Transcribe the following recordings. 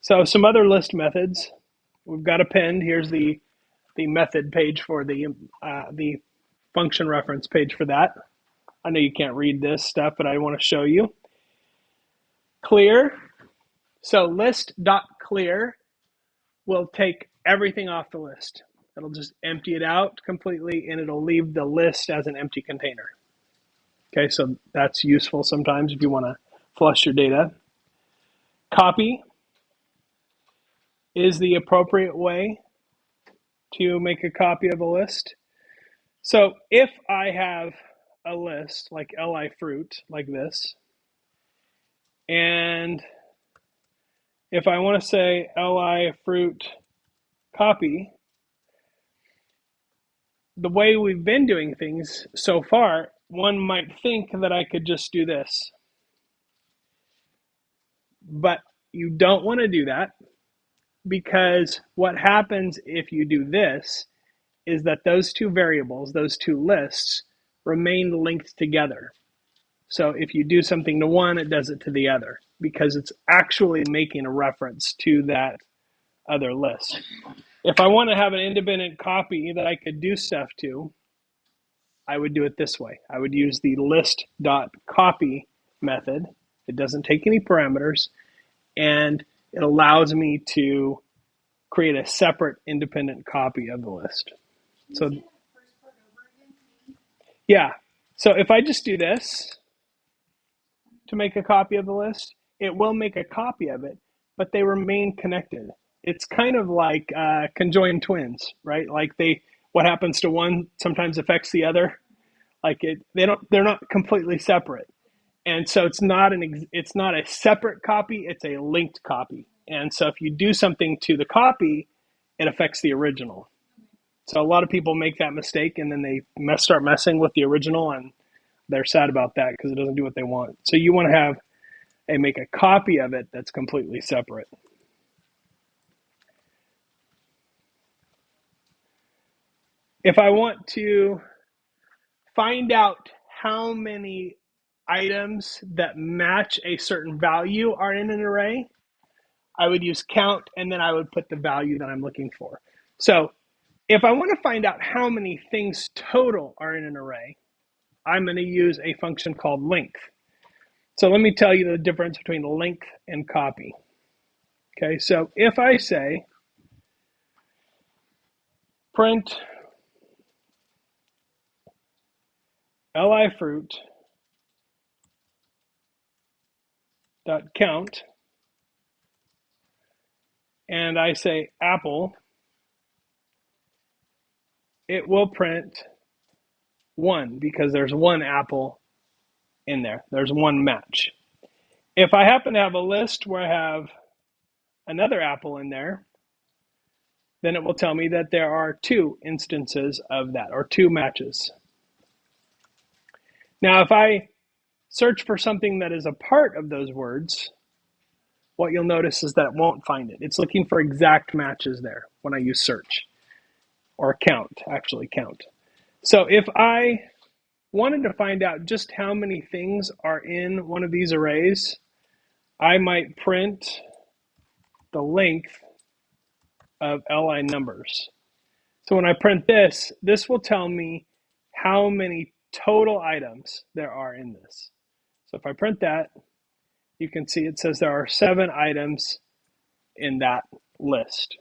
So some other list methods. We've got append. Here's the method page for the function reference page for that. I know you can't read this stuff, but I want to show you. Clear. So list.clear will take everything off the list. It'll just empty it out completely, and it'll leave the list as an empty container. Okay, so that's useful sometimes if you want to flush your data. Copy is the appropriate way to make a copy of a list. So if I have a list like li fruit, like this, and if I want to say li fruit copy, the way we've been doing things so far, one might think that I could just do this. But you don't want to do that, because what happens if you do this is that those two variables, those two lists, remain linked together. So if you do something to one, it does it to the other, because it's actually making a reference to that other list. If I want to have an independent copy that I could do stuff to, I would do it this way. I would use the list.copy method. It doesn't take any parameters, and it allows me to create a separate independent copy of the list. So, yeah. So if I just do this to make a copy of the list, it will make a copy of it, but they remain connected. It's kind of like conjoined twins, right? Like what happens to one sometimes affects the other. Like they're not completely separate. And so it's not a separate copy, it's a linked copy. And so if you do something to the copy, it affects the original. So a lot of people make that mistake, and then they start messing with the original, and they're sad about that because it doesn't do what they want. So you want to make a copy of it that's completely separate. If I want to find out how many items that match a certain value are in an array, I would use count, and then I would put the value that I'm looking for. So if I want to find out how many things total are in an array, I'm going to use a function called length. So let me tell you the difference between length and copy. Okay, so if I say print li fruit dot count, and I say apple, it will print 1 because there's one apple in there. There's one match. If I happen to have a list where I have another apple in there, then it will tell me that there are 2 instances of that, or 2 matches. Now, if I search for something that is a part of those words, what you'll notice is that it won't find it. It's looking for exact matches there when I use search, or count, actually count. So if I wanted to find out just how many things are in one of these arrays, I might print the length of li numbers. So when I print this, this will tell me how many total items there are in this. So if I print that, you can see it says there are 7 items in that list.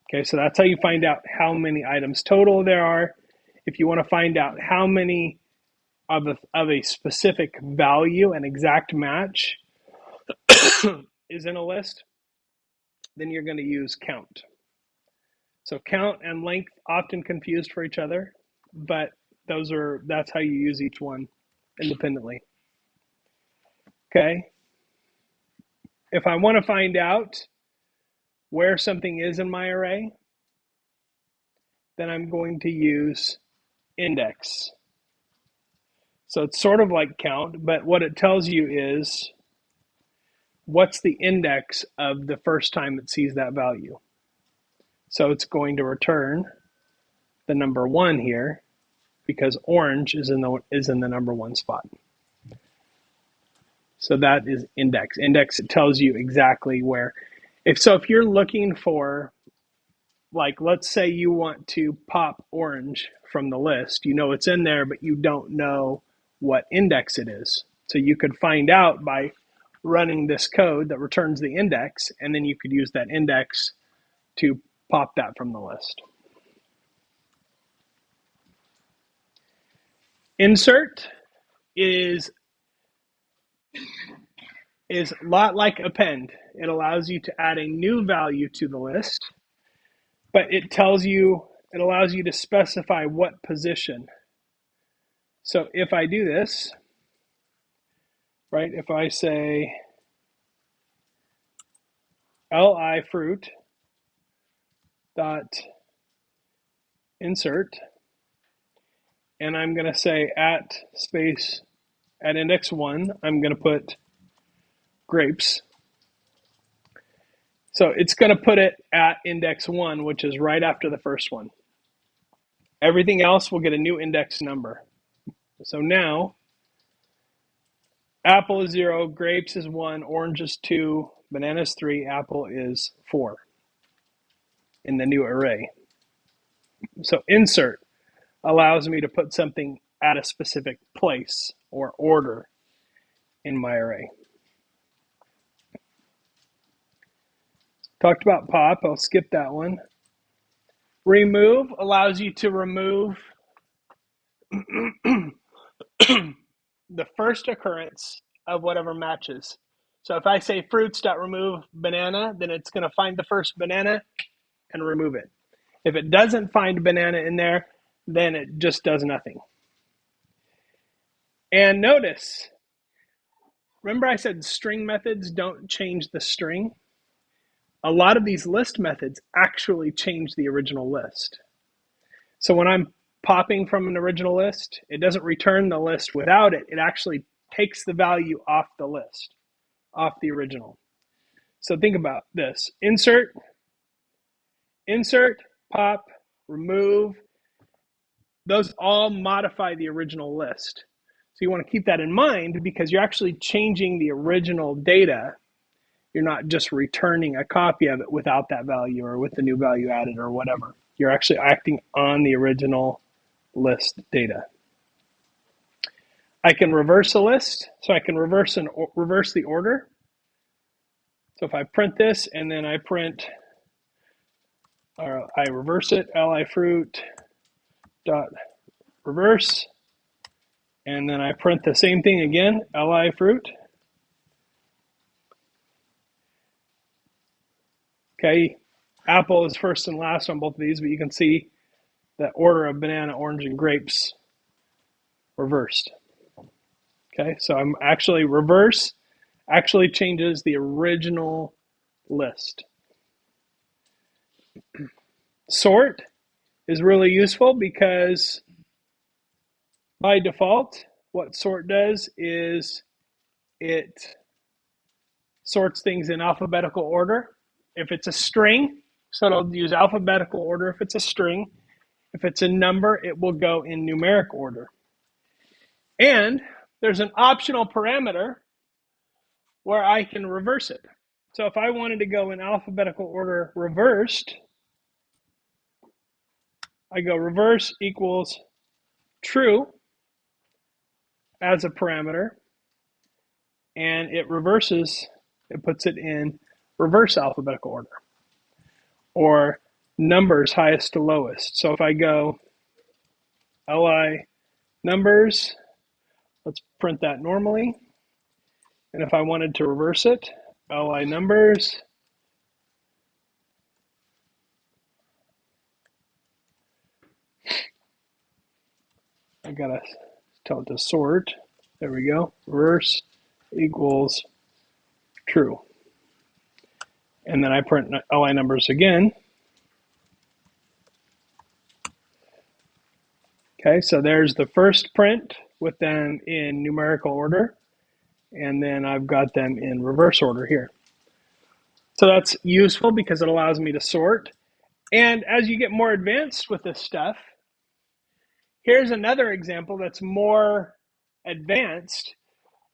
Okay, so that's how you find out how many items total there are. If you want to find out how many of a specific value, an exact match, is in a list, then you're going to use count. So count and length often confused for each other, but that's how you use each one independently. Okay. If I want to find out where something is in my array, then I'm going to use index. So it's sort of like count, but what it tells you is what's the index of the first time it sees that value. So it's going to return the number 1 here, because orange is in the number 1 spot. So that is index. Index, it tells you exactly where. If you're looking for, like, let's say you want to pop orange from the list, you know it's in there, but you don't know what index it is. So you could find out by running this code that returns the index, and then you could use that index to pop that from the list. Insert is a lot like append. It allows you to add a new value to the list, but it allows you to specify what position. So if I do this, right, if I say li fruit dot insert, and I'm going to say at index 1, I'm going to put grapes. So it's going to put it at index 1, which is right after the first one. Everything else will get a new index number. So now, apple is 0, grapes is 1, orange is 2, banana is 3, apple is 4 in the new array. So insert allows me to put something at a specific place or order in my array. Talked about pop, I'll skip that one. Remove allows you to remove the first occurrence of whatever matches. So if I say fruits.remove banana, then it's going to find the first banana and remove it. If it doesn't find banana in there, then it just does nothing. And notice, remember I said string methods don't change the string? A lot of these list methods actually change the original list. So when I'm popping from an original list, it doesn't return the list without it. It actually takes the value off the list, off the original. So think about this. Insert, pop, remove. Those all modify the original list. So you want to keep that in mind because you're actually changing the original data. You're not just returning a copy of it without that value or with the new value added or whatever. You're actually acting on the original list data. I can reverse a list, so I can reverse the order. So if I print this and then I reverse it, li fruit dot reverse, and then I print the same thing again, li fruit. Okay, apple is first and last on both of these, but you can see the order of banana, orange, and grapes reversed. Okay, so I'm actually reverse actually changes the original list. Sort is really useful because by default, what sort does is it sorts things in alphabetical order. If it's a string, so it'll use alphabetical order if it's a string. If it's a number, it will go in numeric order. And there's an optional parameter where I can reverse it. So if I wanted to go in alphabetical order reversed, I go reverse equals true as a parameter, and it puts it in reverse alphabetical order, or numbers highest to lowest. So if I go li numbers, let's print that normally, and if I wanted to reverse it, li numbers, I gotta tell it to sort. There we go. Reverse equals true. And then I print li numbers again. Okay, so there's the first print with them in numerical order, and then I've got them in reverse order here. So that's useful because it allows me to sort. And as you get more advanced with this stuff, here's another example that's more advanced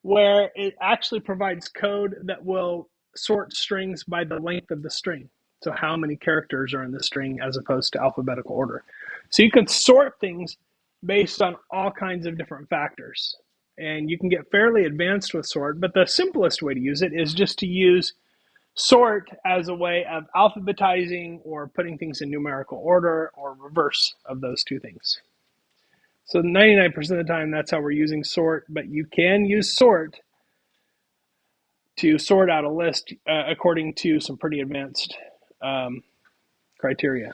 where it actually provides code that will sort strings by the length of the string. So how many characters are in the string as opposed to alphabetical order. So you can sort things based on all kinds of different factors. And you can get fairly advanced with sort, but the simplest way to use it is just to use sort as a way of alphabetizing or putting things in numerical order or reverse of those two things. So 99% of the time, that's how we're using sort, but you can use sort to sort out a list according to some pretty advanced criteria.